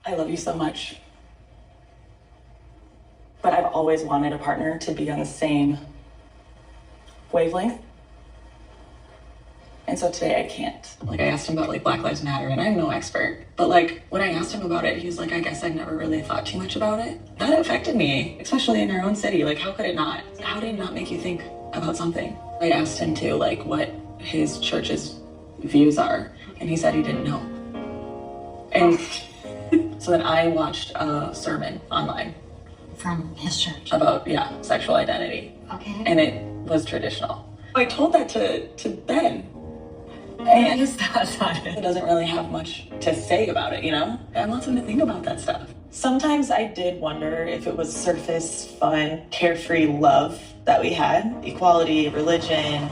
I love you so much. But I've always wanted a partner to be on the same wavelength. And so today I can't. Like, I asked him about, like, Black Lives Matter, and I'm no expert. But, like, when I asked him about it, he was like, I guess I've never really thought too much about it. That affected me, especially in our own city. Like, how could it not? How did it not make you think about something? I asked him, too, like, what his church's views are, and he said he didn't know. And so then I watched a sermon online. From his church? About, sexual identity. Okay. And it was traditional. I told that to Ben. And he doesn't really have much to say about it, you know? I want him to think about that stuff. Sometimes I did wonder if it was surface, fun, carefree love that we had. Equality, religion,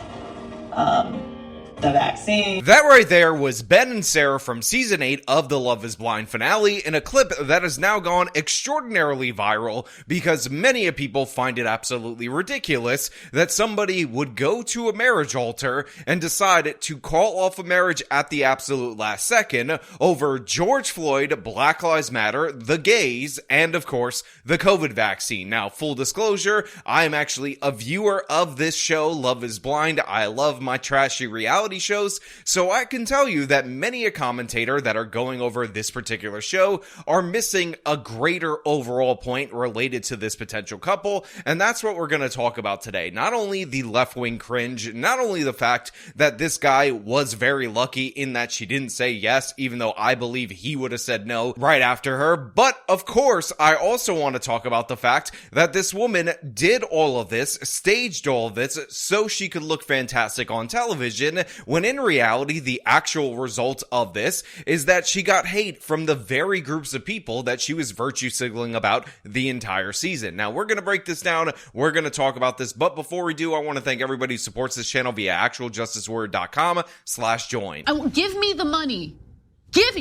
the vaccine. That right there was Ben and Sarah from season 8 of the Love is Blind finale in a clip that has now gone extraordinarily viral because many people find it absolutely ridiculous that somebody would go to a marriage altar and decide to call off a marriage at the absolute last second over George Floyd, Black Lives Matter, the gays, and of course, the COVID vaccine. Now, full disclosure, I am actually a viewer of this show, Love is Blind. I love my trashy reality shows, so I can tell you that many a commentator that are going over this particular show are missing a greater overall point related to this potential couple, and that's what we're going to talk about today. Not only the left-wing cringe, not only the fact that this guy was very lucky in that she didn't say yes, even though I believe he would have said no right after her, but of course, I also want to talk about the fact that this woman did all of this, staged all of this, so she could look fantastic on television, when in reality, the actual result of this is that she got hate from the very groups of people that she was virtue signaling about the entire season. Now, we're going to break this down. We're going to talk about this. But before we do, I want to thank everybody who supports this channel via actualjusticeword.com/join. Give me the money. Give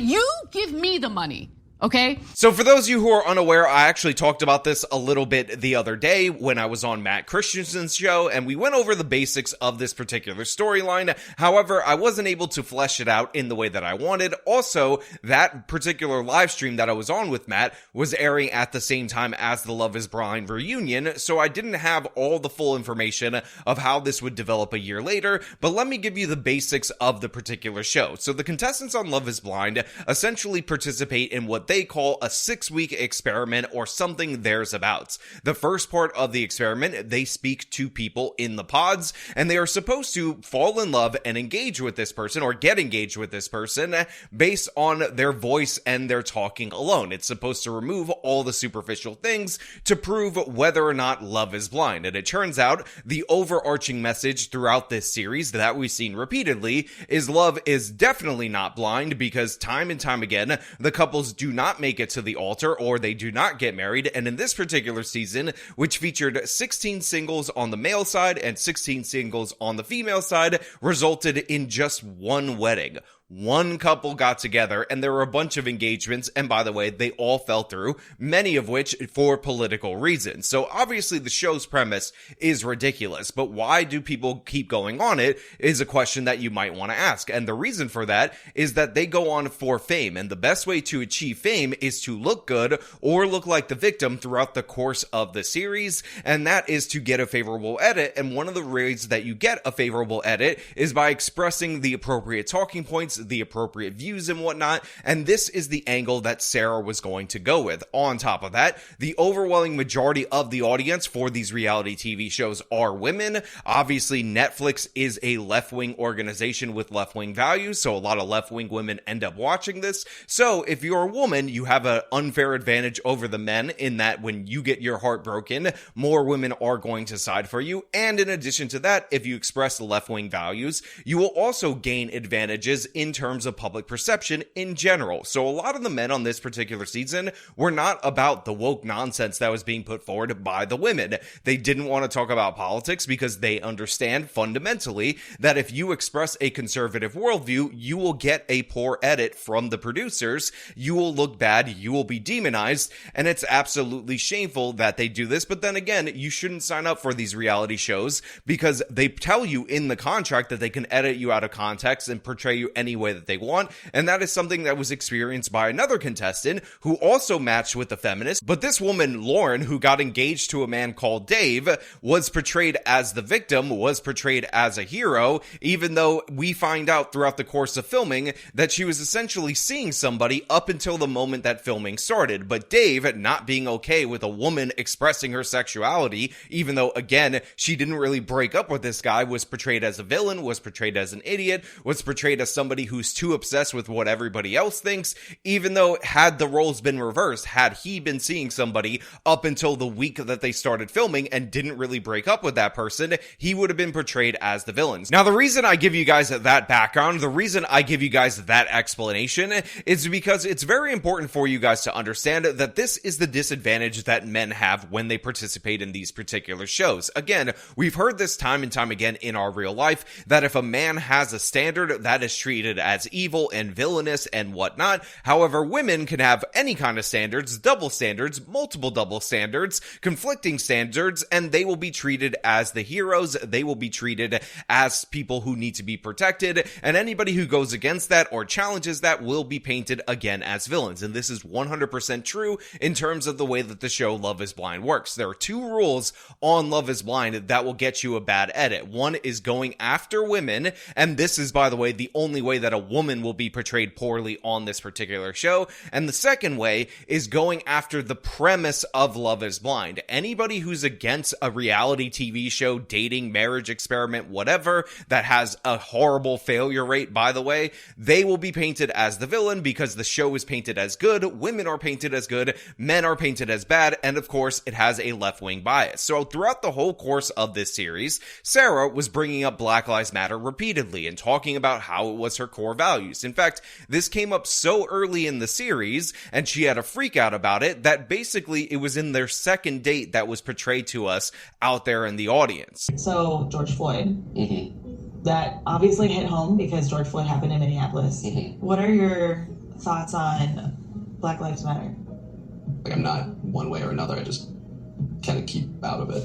me the money. Okay. So for those of you who are unaware, I actually talked about this a little bit the other day when I was on Matt Christensen's show, and we went over the basics of this particular storyline. However, I wasn't able to flesh it out in the way that I wanted. Also, that particular live stream that I was on with Matt was airing at the same time as the Love is Blind reunion, so I didn't have all the full information of how this would develop a year later, but let me give you the basics of the particular show. So the contestants on Love is Blind essentially participate in what they call a 6-week experiment or something thereabouts. The first part of the experiment, they speak to people in the pods, and they are supposed to fall in love and engage with this person or get engaged with this person based on their voice and their talking alone. It's supposed to remove all the superficial things to prove whether or not love is blind. And it turns out the overarching message throughout this series that we've seen repeatedly is love is definitely not blind, because time and time again, the couples do not make it to the altar or they do not get married. And in this particular season, which featured 16 singles on the male side and 16 singles on the female side, resulted in just one wedding. One couple got together, and there were a bunch of engagements, and by the way, they all fell through, many of which for political reasons. So obviously the show's premise is ridiculous, but why do people keep going on it is a question that you might want to ask. And the reason for that is that they go on for fame, and the best way to achieve fame is to look good or look like the victim throughout the course of the series, and that is to get a favorable edit. And one of the ways that you get a favorable edit is by expressing the appropriate talking points, the appropriate views and whatnot, and this is the angle that Sarah was going to go with. On top of that, the overwhelming majority of the audience for these reality TV shows are women. Obviously, Netflix is a left-wing organization with left-wing values, so a lot of left-wing women end up watching this. So if you're a woman, you have an unfair advantage over the men in that when you get your heart broken, more women are going to side for you. And in addition to that, if you express left-wing values, you will also gain advantages in terms of public perception in general. So a lot of the men on this particular season were not about the woke nonsense that was being put forward by the women. They didn't want to talk about politics because they understand fundamentally that if you express a conservative worldview, you will get a poor edit from the producers, you will look bad, you will be demonized, and it's absolutely shameful that they do this. But then again, you shouldn't sign up for these reality shows because they tell you in the contract that they can edit you out of context and portray you any any way that they want, and that is something that was experienced by another contestant who also matched with the Feminist. But this woman, Lauren, who got engaged to a man called Dave, was portrayed as the victim, was portrayed as a hero, even though we find out throughout the course of filming that she was essentially seeing somebody up until the moment that filming started. But Dave, not being okay with a woman expressing her sexuality, even though, again, she didn't really break up with this guy, was portrayed as a villain, was portrayed as an idiot, was portrayed as somebody who's too obsessed with what everybody else thinks, even though had the roles been reversed, had he been seeing somebody up until the week that they started filming and didn't really break up with that person, he would have been portrayed as the villains. Now, the reason I give you guys that background, the reason I give you guys that explanation is because it's very important for you guys to understand that this is the disadvantage that men have when they participate in these particular shows. Again, we've heard this time and time again in our real life that if a man has a standard, that is treated as evil and villainous and whatnot. However, women can have any kind of standards, double standards, multiple double standards, conflicting standards, and they will be treated as the heroes. They will be treated as people who need to be protected, and anybody who goes against that or challenges that will be painted again as villains. And this is 100% true in terms of the way that the show Love is Blind works. There are two rules on Love is Blind that will get you a bad edit. One is going after women, and this is, by the way, the only way that a woman will be portrayed poorly on this particular show. And the second way is going after the premise of Love is Blind. Anybody who's against a reality TV show, dating, marriage experiment, whatever, that has a horrible failure rate, by the way, they will be painted as the villain because the show is painted as good, women are painted as good, men are painted as bad, and of course, it has a left-wing bias. So throughout the whole course of this series, Sarah was bringing up Black Lives Matter repeatedly and talking about how it was her core values. In fact, this came up so early in the series, and she had a freak out about it, that basically it was in their second date that was portrayed to us out there in the audience. So, George Floyd, that obviously hit home because George Floyd happened in Minneapolis. What are your thoughts on Black Lives Matter? Like, I'm not one way or another, I just kind of keep out of it.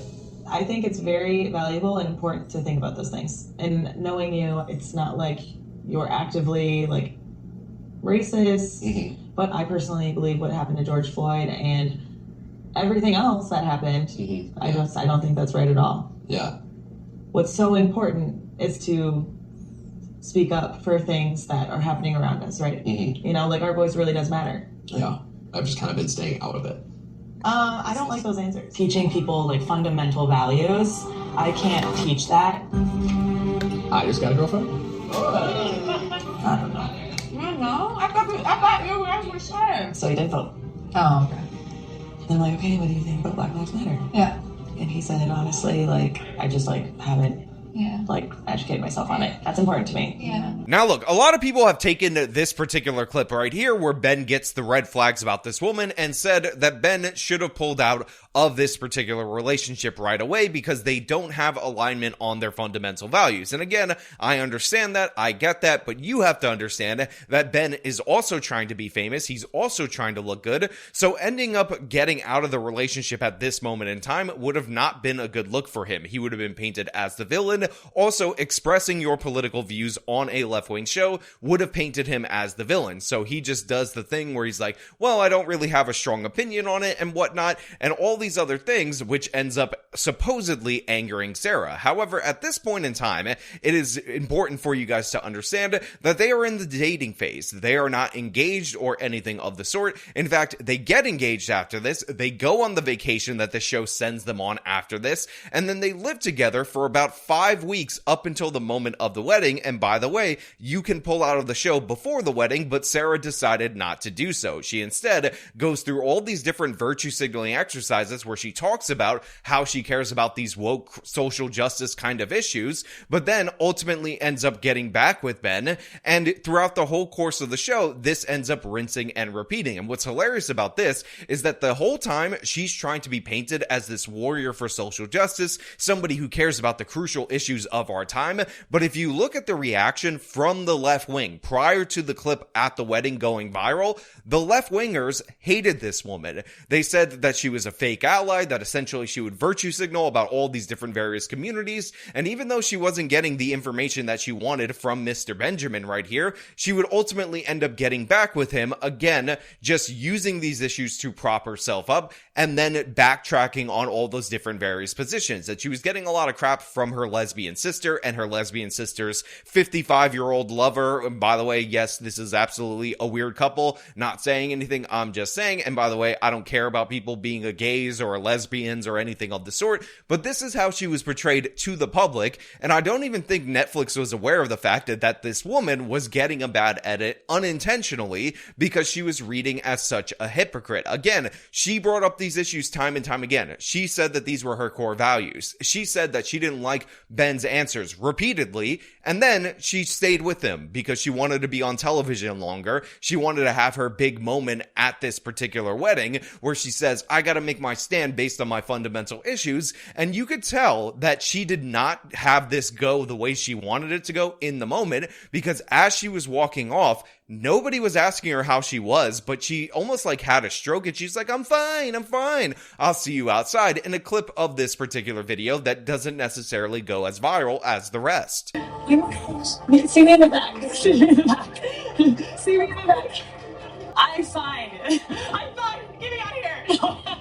I think it's very valuable and important to think about those things. And knowing you, it's not like you're actively like racist, but I personally believe what happened to George Floyd and everything else that happened, I don't think that's right at all. Yeah. What's so important is to speak up for things that are happening around us, right? You know, like our voice really does matter. Yeah. I've just kind of been staying out of it. I don't like those answers. Teaching people like fundamental values, I can't teach that. I just got a girlfriend? I don't know. No, I thought you were actually saying. So he did vote. Oh, okay. And I'm like, okay, what do you think about Black Lives Matter? Yeah. And he said, honestly, like, I just like haven't like educated myself on it. That's important to me. Yeah. Now look, a lot of people have taken this particular clip right here where Ben gets the red flags about this woman and said that Ben should have pulled out of this particular relationship right away because they don't have alignment on their fundamental values. And again, I understand that, I get that, but you have to understand that Ben is also trying to be famous. He's also trying to look good. So ending up getting out of the relationship at this moment in time would have not been a good look for him. He would have been painted as the villain. Also, expressing your political views on a left-wing show would have painted him as the villain. So he just does the thing where he's like, well, I don't really have a strong opinion on it and whatnot, and all these other things, which ends up supposedly angering Sarah. However, at this point in time, it is important for you guys to understand that they are in the dating phase. They are not engaged or anything of the sort. In fact, they get engaged after this. They go on the vacation that the show sends them on after this, and then they live together for about 5 weeks up until the moment of the wedding. And by the way, you can pull out of the show before the wedding, but Sarah decided not to do so. She instead goes through all these different virtue signaling exercises where she talks about how she cares about these woke social justice kind of issues, but then ultimately ends up getting back with Ben. And throughout the whole course of the show, this ends up rinsing and repeating. And what's hilarious about this is that the whole time she's trying to be painted as this warrior for social justice, somebody who cares about the crucial issues issues of our time. But if you look at the reaction from the left wing prior to the clip at the wedding going viral, the left wingers hated this woman. They said that she was a fake ally, that essentially she would virtue signal about all these different various communities. And even though she wasn't getting the information that she wanted from Mr. Benjamin right here, she would ultimately end up getting back with him again, just using these issues to prop herself up and then backtracking on all those different various positions. That she was getting a lot of crap from her lesbian sister and her lesbian sister's 55-year-old lover. And by the way, yes, this is absolutely a weird couple. Not saying anything, I'm just saying. And by the way, I don't care about people being a gays or lesbians or anything of the sort, but this is how she was portrayed to the public. And I don't even think Netflix was aware of the fact that this woman was getting a bad edit unintentionally because she was reading as such a hypocrite. Again, she brought up these issues time and time again. She said that these were her core values. She said that she didn't like Ben's answers repeatedly, and then she stayed with him because she wanted to be on television longer. She wanted to have her big moment at this particular wedding where she says, I gotta make my stand based on my fundamental issues. And you could tell that she did not have this go the way she wanted it to go in the moment, because as she was walking off, nobody was asking her how she was, but she almost like had a stroke and she's like, I'm fine. I'll see you outside, in a clip of this particular video that doesn't necessarily go as viral as the rest. See me in the back. See me in the back. See me in the back. I'm fine. I'm fine. Get me out of here.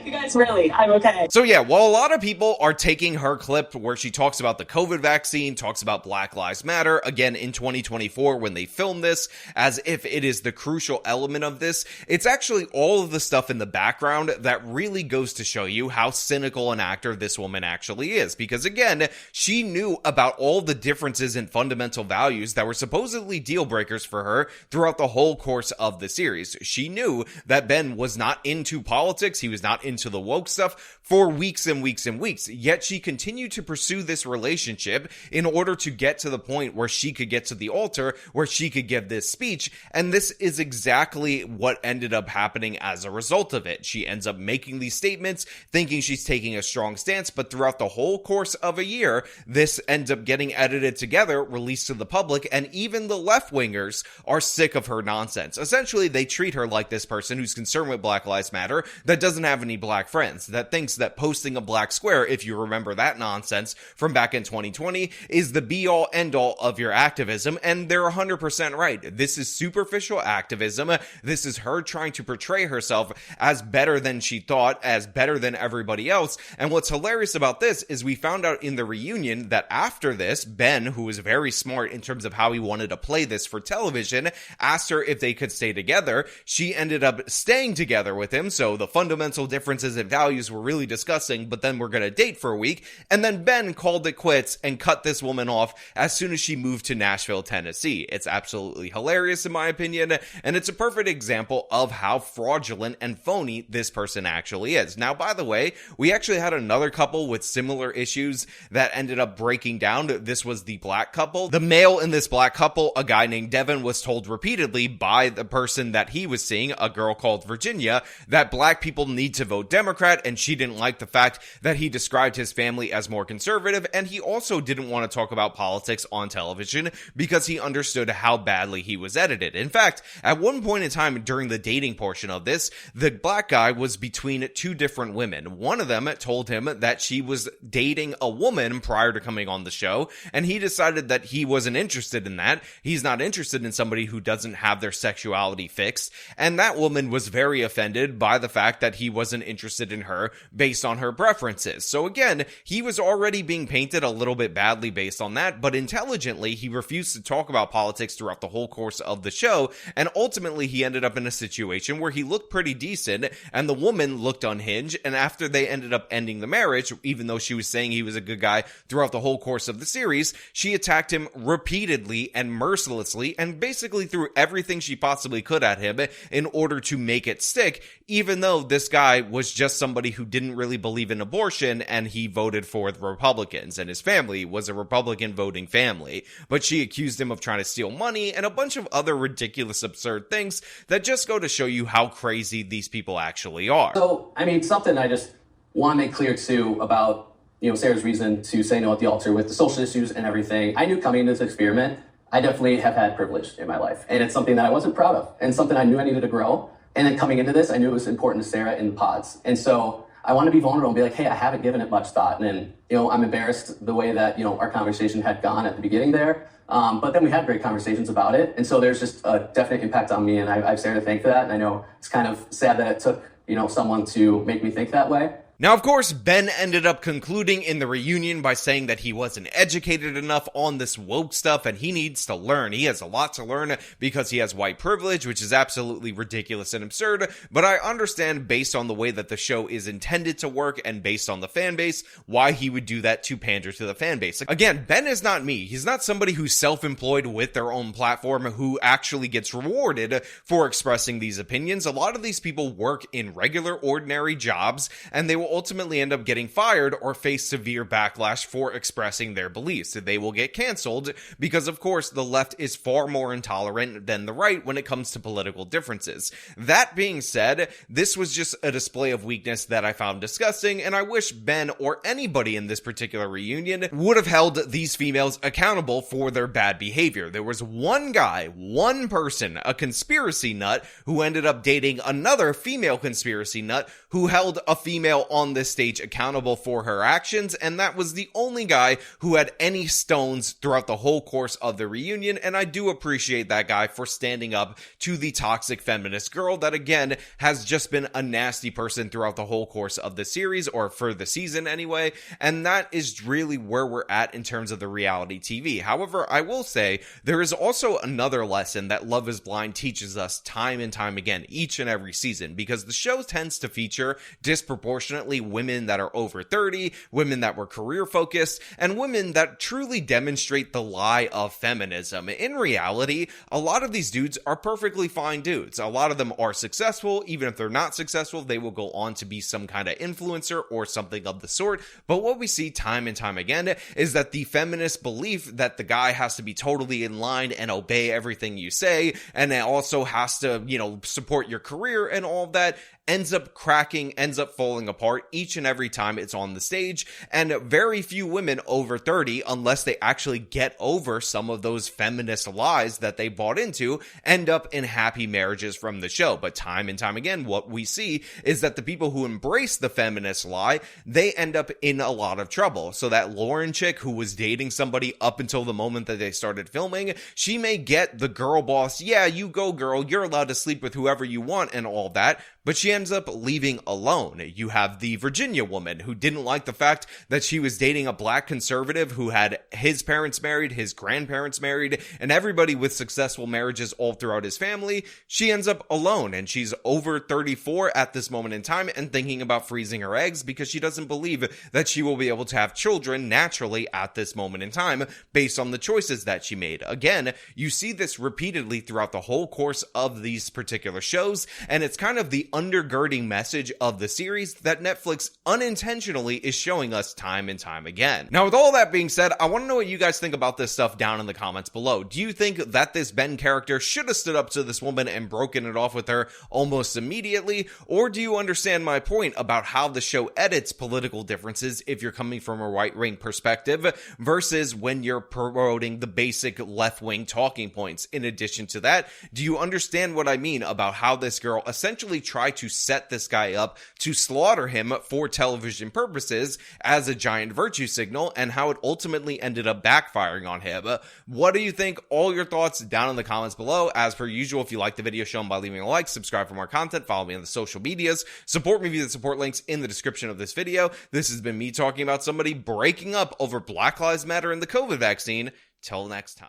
You guys, really, I'm okay. So yeah, while a lot of people are taking her clip where she talks about the COVID vaccine, talks about Black Lives Matter, again in 2024 when they filmed this, as if it is the crucial element of this, it's actually all of the stuff in the background that really goes to show you how cynical an actor this woman actually is. Because again, she knew about all the differences in fundamental values that were supposedly deal breakers for her throughout the whole course of the series. She knew that Ben was not into politics, he was not into the woke stuff for weeks and weeks and weeks, yet she continued to pursue this relationship in order to get to the point where she could get to the altar, where she could give this speech, and this is exactly what ended up happening as a result of it. She ends up making these statements, thinking she's taking a strong stance, but throughout the whole course of a year, this ends up getting edited together, released to the public, and even the left-wingers are sick of her nonsense. Essentially, they treat her like this person who's concerned with Black Lives Matter, that doesn't have any black friends, that thinks that posting a black square, if you remember that nonsense from back in 2020, is the be-all end-all of your activism, and they're 100% right. This is superficial activism. This is her trying to portray herself as better than she thought, as better than everybody else, and what's hilarious about this is we found out in the reunion that after this, Ben, who was very smart in terms of how he wanted to play this for television, asked her if they could stay together. She ended up staying together with him, so the fundamental differences in values were really discussing, but then we're gonna date for a week, and then Ben called it quits and cut this woman off as soon as she moved to Nashville, Tennessee. It's absolutely hilarious in my opinion, and it's a perfect example of how fraudulent and phony this person actually is. Now, by the way, we actually had another couple with similar issues that ended up breaking down. This was the black couple. The male in this black couple, a guy named Devin, was told repeatedly by the person that he was seeing, a girl called Virginia, that black people need to vote Democrat, and she didn't like the fact that he described his family as more conservative, and he also didn't want to talk about politics on television because he understood how badly he was edited. In fact, at one point in time during the dating portion of this, the black guy was between two different women. One of them told him that she was dating a woman prior to coming on the show, and he decided that he wasn't interested in that. He's not interested in somebody who doesn't have their sexuality fixed, and that woman was very offended by the fact that he wasn't interested in her based on her preferences. So again, he was already being painted a little bit badly based on that, but intelligently, he refused to talk about politics throughout the whole course of the show, and ultimately he ended up in a situation where he looked pretty decent, and the woman looked unhinged, and after they ended up ending the marriage, even though she was saying he was a good guy throughout the whole course of the series, she attacked him repeatedly and mercilessly, and basically threw everything she possibly could at him in order to make it stick, even though this guy was just somebody who didn't really believe in abortion, and he voted for the Republicans, and his family was a Republican voting family. But she accused him of trying to steal money and a bunch of other ridiculous, absurd things that just go to show you how crazy these people actually are. So, I mean, something I just want to make clear too about Sarah's reason to say no at the altar with the social issues and everything. I knew coming into this experiment, I definitely have had privilege in my life. And it's something that I wasn't proud of and something I knew I needed to grow. And then coming into this, I knew it was important to Sarah in the pods. And so I want to be vulnerable and be like, hey, I haven't given it much thought. And, I'm embarrassed the way that, our conversation had gone at the beginning there. But then we had great conversations about it. And so there's just a definite impact on me. And I have Sarah to thank for that. And I know it's kind of sad that it took, someone to make me think that way. Now, of course, Ben ended up concluding in the reunion by saying that he wasn't educated enough on this woke stuff and he needs to learn. He has a lot to learn because he has white privilege, which is absolutely ridiculous and absurd. But I understand, based on the way that the show is intended to work and based on the fan base, why he would do that to pander to the fan base. Again, Ben is not me. He's not somebody who's self-employed with their own platform who actually gets rewarded for expressing these opinions. A lot of these people work in regular, ordinary jobs, and they will ultimately end up getting fired or face severe backlash for expressing their beliefs. They will get canceled because, of course, the left is far more intolerant than the right when it comes to political differences. That being said, this was just a display of weakness that I found disgusting, and I wish Ben or anybody in this particular reunion would have held these females accountable for their bad behavior. There was one guy, one person, a conspiracy nut, who ended up dating another female conspiracy nut who held a female on this stage accountable for her actions, and that was the only guy who had any stones throughout the whole course of the reunion, and I do appreciate that guy for standing up to the toxic feminist girl that, again, has just been a nasty person throughout the whole course of the series, or for the season anyway, and that is really where we're at in terms of the reality TV. However, I will say, there is also another lesson that Love is Blind teaches us time and time again, each and every season, because the show tends to feature disproportionately women that are over 30, women that were career focused, and women that truly demonstrate the lie of feminism. In reality, a lot of these dudes are perfectly fine dudes. A lot of them are successful. Even if they're not successful, they will go on to be some kind of influencer or something of the sort. But what we see time and time again is that the feminist belief that the guy has to be totally in line and obey everything you say, and it also has to, support your career and all of that, ends up cracking, ends up falling apart each and every time it's on the stage, and very few women over 30, unless they actually get over some of those feminist lies that they bought into, end up in happy marriages from the show. But time and time again, what we see is that the people who embrace the feminist lie, they end up in a lot of trouble. So that Lauren chick who was dating somebody up until the moment that they started filming, she may get the girl boss, yeah, you go girl, you're allowed to sleep with whoever you want and all that, but she ends up leaving alone. You have the Virginia woman who didn't like the fact that she was dating a black conservative who had his parents married, his grandparents married, and everybody with successful marriages all throughout his family. She ends up alone, and she's over 34 at this moment in time and thinking about freezing her eggs because she doesn't believe that she will be able to have children naturally at this moment in time based on the choices that she made. Again, you see this repeatedly throughout the whole course of these particular shows, and it's kind of the undergirding message of the series that Netflix unintentionally is showing us time and time again. Now, with all that being said, I want to know what you guys think about this stuff down in the comments below. Do you think that this Ben character should have stood up to this woman and broken it off with her almost immediately? Or do you understand my point about how the show edits political differences if you're coming from a right-wing perspective versus when you're promoting the basic left-wing talking points? In addition to that, do you understand what I mean about how this girl essentially tried to set this guy up to slaughter him for television purposes as a giant virtue signal, and how it ultimately ended up backfiring on him? What do you think? All your thoughts down in the comments below. As per usual, if you like the video, show them by leaving a like, subscribe for more content, follow me on the social medias, support me via the support links in the description of this video. This has been me talking about somebody breaking up over Black Lives Matter and the COVID vaccine. Till next time.